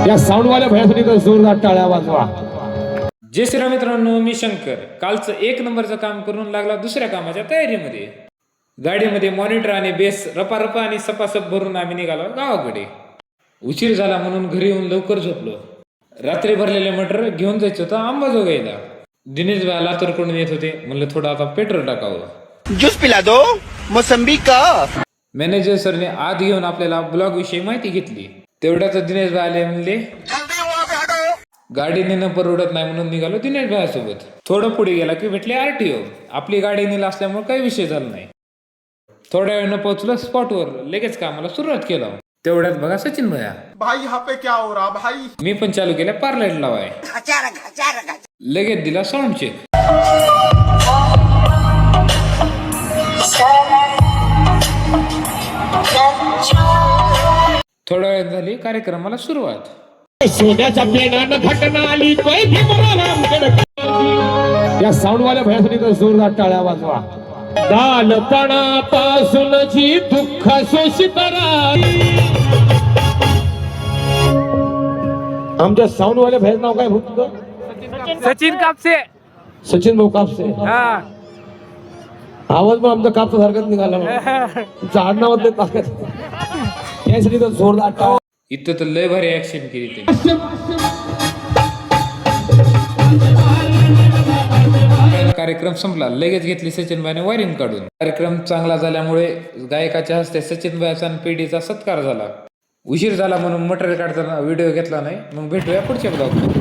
या साऊंडवाल्या भयासाठी तर जोरदार टाळ्या वाजवा. जय श्रीराम मित्रांनो, मी शंकर. कालचं 1 नंबरचं काम करून लागला दुसऱ्या कामाच्या तयारीमध्ये. गाडीमध्ये मॉनिटर आणि बेस रपारपा आणि सपासप भरून आम्ही निघालो गावाकडे. उशीर झाला म्हणून घरी येऊन लवकर झोपलो. रात्री भरलेले मटर घेऊन जायचं होतं अंबाजोगाईला. दिनेश भाई लातूरकडून येत होते. म्हणलं थोडं आता पेट्रोल टाकावं. ज्यूस पिला दो मोसंबी का. मॅनेजर सरने आत घेऊन आपल्याला ब्लॉग विषयी माहिती घेतली. तेवढ्याच दिनेश भाई आले. म्हणले गाडी नेणं परवडत नाही म्हणून निघालो दिनेश भाईसोबत. थोडं पुढे गेला की भेटले आरटीओ. आपली गाडी नेला असल्यामुळे काही विषय झाला नाही. थोड्या वेळानं पोहोचलो स्पॉटवर. लगेच कामाला सुरुवात केलं. तेवढ्यात बघा सचिन भैया. भाई यहाँ पे क्या हो रहा भाई. मी पण चालू केल्या पार्लाईट लावाय. लगेच दिला साऊंड चेक. थोड्या वेळ झाली कार्यक्रमाला सुरुवात. सोन्याच्या पेनानं घटना आली या साऊंडवाल्या भयासाठी तर जोरदार टाळ्या वाजवा. बालपणापासून जी दुःख शोषित आमच्या साऊंडवाल्या भयाचं नाव काय होतं? सचिन कापसे. सचिन भाऊ कापसे. आवाज पण आमचा कापसा सारखाच निघाला. तुमच्या आडनावातले ताकद यासाठी तर जोरदार टाळ्या. इथं तर लय भारी ऍक्शन केली ते. कार्यक्रम संपला. लगेच घेतली सचिन भाईने वायरिंग काढून. कार्यक्रम चांगला झाल्यामुळे गायकाच्या हस्ते सचिन भाईचा आणि पेढीचा सत्कार झाला. उशीर झाला म्हणून मटेरियल काढताना व्हिडिओ घेतला नाही. मग भेटूया पुढच्या ब्लॉग.